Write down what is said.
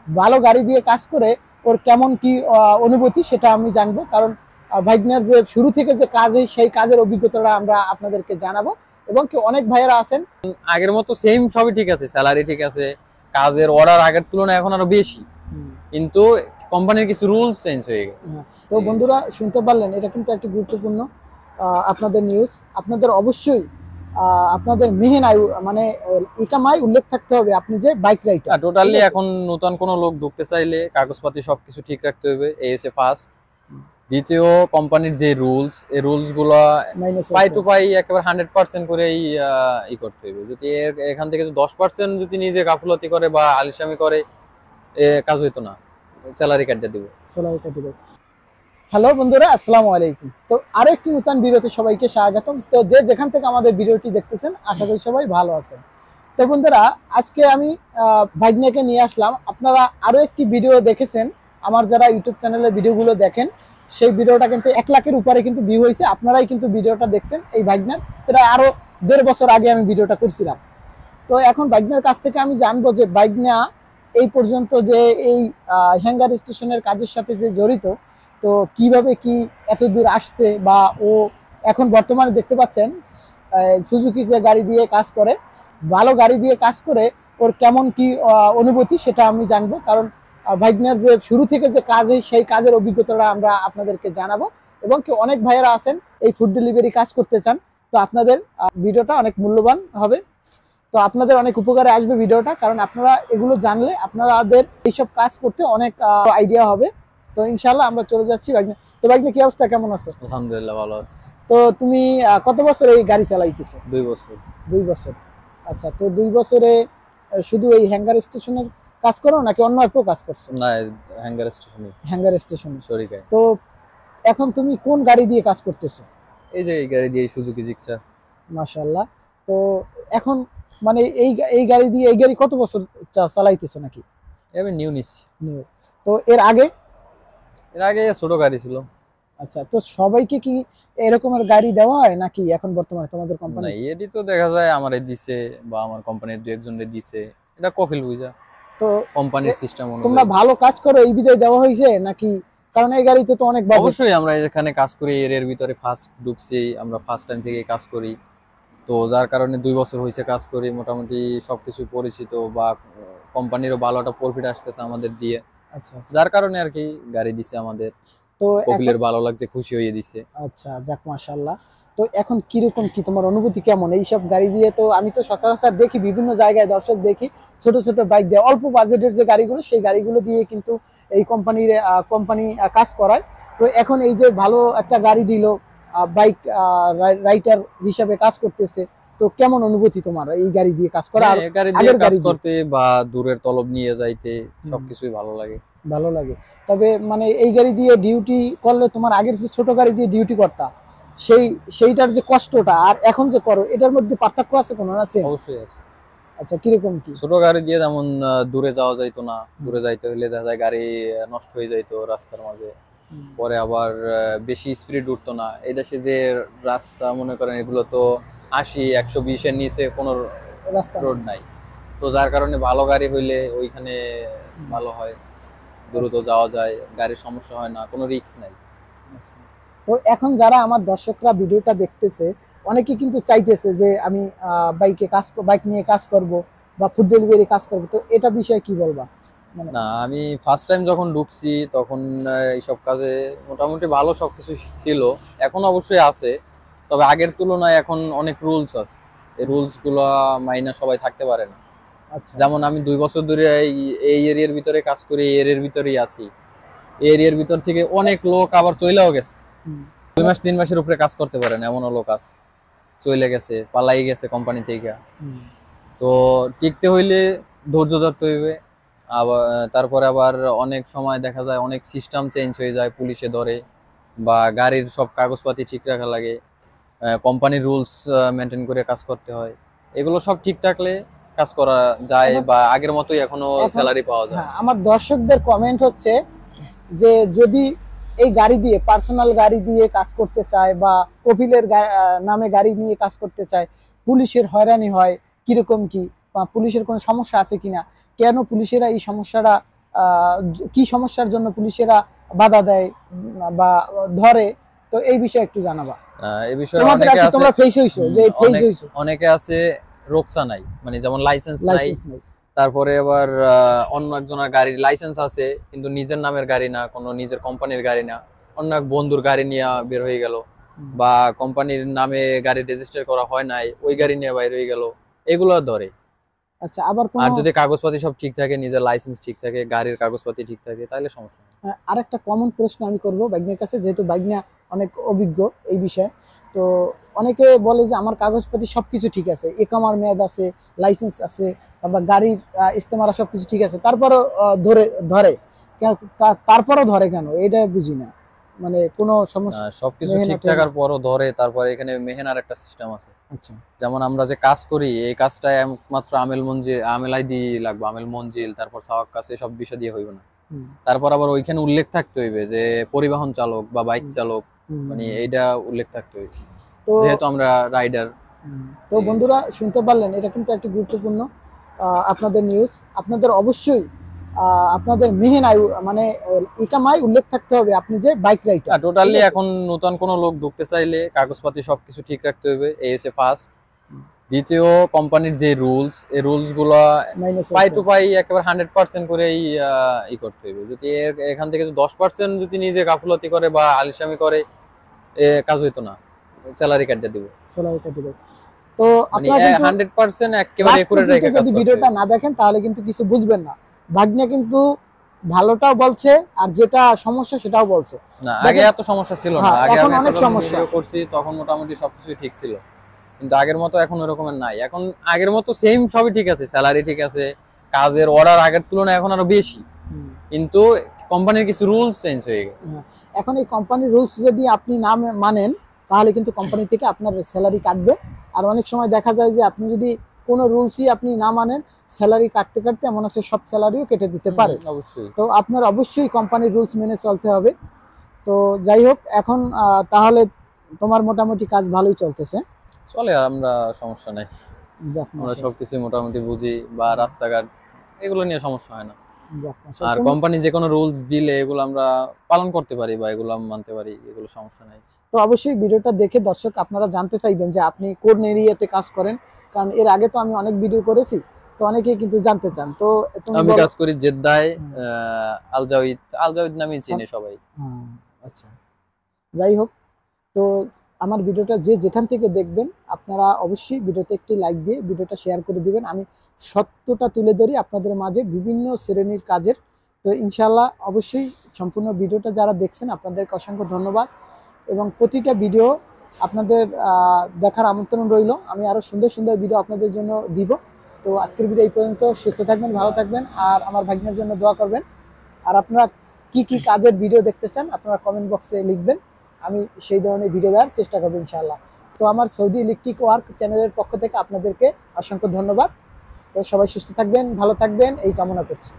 ভালো গাড়ি দিয়ে কাজ করে ওর কেমন কি অনুভূতি সেটা আমি জানবো, কারণ ভাইগনার যে শুরু থেকে যে কাজ সেই কাজের অভিজ্ঞতাটা আমরা আপনাদেরকে জানাবো। এবং কি অনেক ভাইয়েরা আছেন আগের মতো সেম সবই ঠিক আছে, স্যালারি ঠিক আছে, কাজের অর্ডার আগের তুলনায় এখন আরো বেশি, কিন্তু কোম্পানির কিছু রুলস চেঞ্জ হয়ে গেছে। তো বন্ধুরা শুনতে পারলেন, এটা কিন্তু একটা গুরুত্বপূর্ণ আপনাদের নিউজ। আপনাদের অবশ্যই আপনাদের মেহেন আয় মানে ইকামায় উল্লেখ থাকতে হবে আপনি যে বাইক রাইডার। টোটালি এখন নতুন কোনো লোক ঢুকতে চাইলে কাগজপাতি সবকিছু ঠিক রাখতে হবে, এই হচ্ছে ফার্স্ট। দ্বিতীয়, কোম্পানির যে রুলস, এই রুলস গুলা পাই টু পাই একেবারে 100% করেই ই করতে হবে। যদি এখান থেকে 10% যদি নিজে গাফলতি করে বা আলিশামি করে, কাজ হইতো না, স্যালারি কাটতে দিব। হ্যালো বন্ধুরা, আসসালামু আলাইকুম। তো আরো একটি নতুন ভিডিওতে সবাইকে স্বাগতম। তো যে যেখান থেকে আমাদের ভিডিওটি দেখতেছেন, আশা করি সবাই ভালো আছেন। তো বন্ধুরা, আজকে আমি ভাগ্নেকে নিয়ে আসলাম। আপনারা আরো একটি ভিডিও দেখেছেন, আমার যারা ইউটিউব চ্যানেলে ভিডিওগুলো দেখেন, সেই ভিডিওটা কিন্তু 1 লাখের উপরে কিন্তু ভিউ হয়েছে। আপনারাই কিন্তু ভিডিওটা দেখছেন। এই ভাগ্নের প্রায় আরো 1.5 বছর আগে আমি ভিডিওটা করছিলাম। তো এখন ভাগ্নের কাছ থেকে আমি জানবো যে ভাগ্না এই পর্যন্ত যে এই হ্যাঙ্গার স্টেশনের কাজের সাথে যে জড়িত, তো কিভাবে কি এত দূর আসছে, বা ও এখন বর্তমানে দেখতে পাচ্ছেন সুজুকি যে গাড়ি দিয়ে কাজ করে, ভালো গাড়ি দিয়ে কাজ করে ওর কেমন কি অনুভূতি সেটা আমি জানবো, কারণ ভাইগনার যে শুরু থেকে যে কাজ সেই কাজের অভিজ্ঞতাটা আমরা আপনাদেরকে জানাবো। এবং কি অনেক ভাইয়েরা আছেন এই ফুড ডেলিভারি কাজ করতে চান, তো আপনাদের ভিডিওটা অনেক মূল্যবান হবে, তো আপনাদের অনেক উপকারে আসবে ভিডিওটা, কারণ আপনারা এগুলো জানলে আপনাদের এইসব কাজ করতে অনেক আইডিয়া হবে। তো ইনশাআল্লাহ আমরা চলে যাচ্ছি ভাগ্নে। তো ভাগ্নে, কি অবস্থা, কেমন আছো? আলহামদুলিল্লাহ ভালো আছে। তো তুমি কত বছর এই গাড়ি চালাইতেছো? 2 বছর। 2 বছর। আচ্ছা, তো 2 বছরে শুধু এই হ্যাঙ্গার স্টেশনের কাজ করো নাকি অন্য একও কাজ করছো? না, হ্যাঙ্গার স্টেশনে। হ্যাঙ্গার স্টেশনে সরিকায়। তো এখন তুমি কোন গাড়ি দিয়ে কাজ করতেছো? এই যে এই গাড়ি দিয়ে, সুজুকি জিক্সার। মাশাআল্লাহ। তো এখন মানে এই গাড়ি দিয়ে, এই গাড়ি কত বছর চালাইতেছো নাকি? আমি নিউ নিছি। তো এর আগে? এর আগে ছোট গাড়ি ছিল। আচ্ছা, তো সবাইকে কি এরকমের গাড়ি দেওয়া হয় নাকি এখন বর্তমানে তোমাদের কোম্পানি? না, এডি তো দেখা যায় আমারে দিছে বা আমার কোম্পানির দু একজনের দিছে, এটা কফিল বুঝা, তো কোম্পানির সিস্টেম অনুযায়ী। তোমরা ভালো কাজ করো এই বিধায় দেওয়া হয়েছে নাকি? কারণ এই গাড়িতে তো অনেক বাজেট। অবশ্যই আমরা এখানে কাজ করি, এর ভিতরে ফার্স্ট ঢুকছি, আমরা ফার্স্ট টাইম থেকে কাজ করি, তো যার কারণে 2 বছর হয়েছে কাজ করি, মোটামুটি সবকিছু পরিচিত, বা কোম্পানিরও ভালো একটা প্রফিট আসতেছে আমাদের দিয়ে। আচ্ছা, যার কারণে আর কি গাড়ি দিছে আমাদের, তো কপিলের ভালো লাগছে, খুশি হয়ে দিছে। আচ্ছা, যাক মাশাআল্লাহ। তো এখন কিরকম কি তোমার অনুভূতি কেমন এইসব গাড়ি দিয়ে? তো আমি তো সচরাচর দেখি বিভিন্ন জায়গায়, দর্শক দেখি ছোট ছোট বাইক দিয়ে, অল্প বাজেটের যে গাড়িগুলো, সেই গাড়িগুলো দিয়ে কিন্তু এই কোম্পানি কাজ করায়। তো এখন এই যে ভালো একটা গাড়ি দিল, বাইক রাইটার হিসাবে কাজ করতেছে, তো কেমন অনুভূতি তোমার এই গাড়ি দিয়ে কাজ করা? আর গাড়ি দিয়ে কাজ করতে বা দূরের তলব নিয়ে যাইতে সবকিছুই ভালো লাগে। ভালো লাগে। তবে মানে এই গাড়ি দিয়ে ডিউটি করলে তোমার আগের যে ছোট গাড়ি দিয়ে ডিউটি করতা, সেইটার যে কষ্টটা আর এখন যে করো, এটার মধ্যে পার্থক্য আছে কোনো? আছে, অবশ্যই আছে। আচ্ছা, কিরকম কি? ছোট গাড়ি দিয়ে যেমন দূরে যাওয়া যাইতো না, দূরে যাইতে হলে দেখা যায় গাড়ি নষ্ট হয়ে যাইতো রাস্তার মাঝে, পরে আবার বেশি স্পিড উঠতো না। এই দেশে যে রাস্তা মনে করেন, এগুলো তো 80-120-এর নিচে কোনো রাস্তা রোড নাই, তো যার কারণে ভালো গাড়ি হইলে ওইখানে ভালো হয়, দ্রুত যাওয়া যায়, গাড়ির সমস্যা হয় না, কোনো রিস্ক নাই। তো এখন যারা আমার দর্শকরা ভিডিওটা দেখতেছে, অনেকে কিন্তু চাইতেছে যে আমি বাইক নিয়ে কাজ করব বা ফুড ডেলিভারি কাজ করব, তো এটা বিষয়ে কি বলবা? না, আমি ফার্স্ট টাইম যখন ঢুকছি তখন এইসব কাজে মোটামুটি ভালো সবকিছু ছিল, এখন অবশ্যই আছে, তবে আগের তুলনায় এখন অনেক রুলস আছে, এই রুলস গুলা মাইনা সবাই থাকতে পারে না। আচ্ছা, যেমন আমি 2 বছর ধরে এই এরিয়ার ভিতরে কাজ করি, এই এরিয়ার ভিতরেই আছি, এই এরিয়ার ভিতর থেকে অনেক লোক আবার চলেও গেছে, 2 মাস 3 মাসের উপরে কাজ করতে পারে না, এমনও লোক আছে, চলে গেছে, পালাই গেছে কোম্পানি থেকে। তো টিকতে হইলে ধৈর্য ধরতে হইবে। আবার তারপরে আবার অনেক সময় দেখা যায় অনেক সিস্টেম চেঞ্জ হয়ে যায়, পুলিশে ধরে, বা গাড়ির সব কাগজপাতি ঠিক রাখা লাগে, কোম্পানির রুলস মেনটেন করে কাজ করতে হয়, এগুলো সব ঠিক থাকলে কাজ করা যায় বা আগের মতোই এখনো স্যালারি পাওয়া যায়। আমার দর্শকদের কমেন্ট হচ্ছে যে যদি এই গাড়ি দিয়ে, পার্সোনাল গাড়ি দিয়ে কাজ করতে চায় বা কপিলের নামে গাড়ি নিয়ে কাজ করতে চায়, পুলিশের হয়রানি হয় কিরকম কি, বা পুলিশের কোনো সমস্যা আছে কিনা, কেন পুলিশেরা এই সমস্যাটা কি সমস্যার জন্য পুলিশেরা বাধা দেয় বা ধরে, তো এই বিষয়ে একটু জানাবা। এই বিষয়ে তোমাদের অনেকে কি আছে, তোমরা ফেস হইছো যে ফেস হইছো? অনেকে আছে রোকসা নাই, মানে যেমন লাইসেন্স নাই, লাইসেন্স নাই। তারপরে আবার অন্য একজনের গাড়ির লাইসেন্স আছে কিন্তু নিজের নামের গাড়ি না, কোনো নিজের কোম্পানির গাড়ি না, অন্য এক বন্ধুর গাড়ি নিয়ে বের হয়ে গেল, বা কোম্পানির নামে গাড়ি রেজিস্টার করা হয় নাই, ওই গাড়ি নিয়ে বাইরে হয়ে গেল, এগুলো ধরে। আচ্ছা, আবার কোন আর যদি কাগজপাতি সব ঠিক থাকে, নিজের লাইসেন্স ঠিক থাকে, গাড়ির কাগজপাতি ঠিক থাকে, তাহলে সমস্যা নেই। আরেকটা কমন প্রশ্ন আমি করব বাইকনের কাছে, যেহেতু বাইকনা অনেক অভিজ্ঞ এই বিষয়ে। তো অনেকে বলে যে আমার কাগজপাতি সবকিছু ঠিক আছে, একামার মেয়াদ আছে, লাইসেন্স আছে, তারপর গাড়ির ইস্তেমারা সবকিছু ঠিক আছে, তারপরও ধরে তারপরও ধরে কেন, এটা বুঝি না। মানে কোনো সমস্যা সবকিছু মেহনত ঠিক থাকার পরও ধরে। তারপরে এখানে মেহেনার একটা সিস্টেম আছে। আচ্ছা। যেমন আমরা যে কাজ করি, এই কাজটা একমাত্র আমেল মঞ্জিল, আমেল আইডি লাগবে, আমেল মঞ্জিল, তারপর সাওয়াক কাছে সব বিষয় দিয়ে হইবে না। তারপর আবার ওইখানে উল্লেখ থাকতে হইবে যে পরিবহন চালক বা বাইক চালক, মানে এইটা উল্লেখ থাকতে হইবে, তো যেহেতু আমরা রাইডার। তো বন্ধুরা শুনতে পারলেন, এটা কিন্তু একটা গুরুত্বপূর্ণ আপনাদের নিউজ। আপনাদের অবশ্যই আপনাদের মেহেন আয়ু মানে ইকামায় উল্লেখ থাকতে হবে আপনি যে বাইক রাইডার। টোটালি এখন নতুন কোনো লোক ঢুকতে চাইলে কাগজপাতি সবকিছু ঠিক রাখতে হবে, এই হচ্ছে ফার্স্ট। দ্বিতীয়, কোম্পানির যে রুলস, এই রুলস গুলা পাই টু পাই একেবারে 100% করেই ই করতে হবে। যদি এখান থেকে 10% যদি নিজে গাফলতি করে বা আলিশামি করে, কাজ হইতো না, স্যালারি কাটতে দিব। স্যালারি কেটে দেব। তো মানে আপনারা কিন্তু 100% একেবারে একুরেট রেখে কাজ যদি করতে ভিডিওটা হবে। না দেখেন তাহলে কিন্তু কিছু বুঝবেন না। ভাগ্নে কিন্তু ভালোটাও বলছে আর যেটা সমস্যা সেটাও বলছে। না, আগে এত সমস্যা ছিল না। হ্যাঁ, আগে এখন আমি অনেক একটা সমস্যা। ভিডিও করছি তখন মোটামুটি সবকিছু ঠিক ছিল, কিন্তু আগের মতো এখন ওরকমের নাই। এখন আগের মতো সেম সবই ঠিক আছে, স্যালারি ঠিক আছে, কাজের অর্ডার আগের তুলনায় এখন আরো বেশি, কিন্তু কোম্পানির কিছু রুলস চেঞ্জ হয়ে গেছে। এখন এই কোম্পানির রুলস যদি আপনি না মানেন তাহলে কিন্তু কোম্পানি থেকে আপনার স্যালারি কাটবে। আর অনেক সময় দেখা যায় যে আপনি যদি কোনো রুলসই আপনি না মানেন, স্যালারি কাটতে কাটতে এমন আছে সব স্যালারিও কেটে দিতে পারে। অবশ্যই। তো আপনার অবশ্যই কোম্পানির রুলস মেনে চলতে হবে। তো যাই হোক, এখন তাহলে তোমার মোটামুটি কাজ ভালোই চলতেছে? চলে, আমরা সমস্যা নাই, যাক আমরা মাশাআল্লাহ। সবকিছু মোটামুটি বুঝি, বা রাস্তাঘাট এগুলো নিয়ে সমস্যা হয় না। যাক আর মাশাআল্লাহ। কোম্পানি যে কোনো রুলস দিলে এগুলো আমরা পালন করতে পারি বা এগুলো আমি মানতে পারি, এগুলো সমস্যা নাই। তো অবশ্যই ভিডিওটা দেখে দর্শক আপনারা জানতে চাইবেন যে আপনি কোন এরিয়াতে কাজ করেন, কারণ এর আগে তো আমি অনেক ভিডিও করেছি, তো অনেকেই কিন্তু জানতে চান। তো তুমি আমি বলো। কাজ করি জেদ্দায়, আলজাউদ, আলজাউদ নামে চিনি সবাই। আচ্ছা, যাই হোক, তো আমার ভিডিওটা যে যেখান থেকে দেখবেন আপনারা অবশ্যই ভিডিওতে একটি লাইক দিয়ে ভিডিওটা শেয়ার করে দিবেন। আমি সত্যটা তুলে ধরি আপনাদের মাঝে বিভিন্ন শ্রেণীর কাজের। তো ইনশাআল্লাহ অবশ্যই সম্পূর্ণ ভিডিওটা যারা দেখছেন আপনাদেরকে অসংখ্য ধন্যবাদ, এবং প্রতিটা ভিডিও আপনাদের দেখার আমন্ত্রণ রইল। আমি আরো সুন্দর সুন্দর ভিডিও আপনাদের জন্য দিব। তো আজকের ভিডিও এই পর্যন্ত। সুস্থ থাকবেন, ভালো থাকবেন, আর আমার ভাগ্নের জন্য দোয়া করবেন। আর আপনারা কি কি কাজের ভিডিও দেখতে চান আপনারা কমেন্ট বক্সে লিখবেন, আমি সেই ধরনের ভিডিও দেওয়ার চেষ্টা করবো ইনশাআল্লাহ। তো আমার সৌদি ইলেকট্রিক ওয়ার্ক চ্যানেলের পক্ষ থেকে আপনাদেরকে অসংখ্য ধন্যবাদ। তো সবাই সুস্থ থাকবেন, ভালো থাকবেন এই কামনা করছি।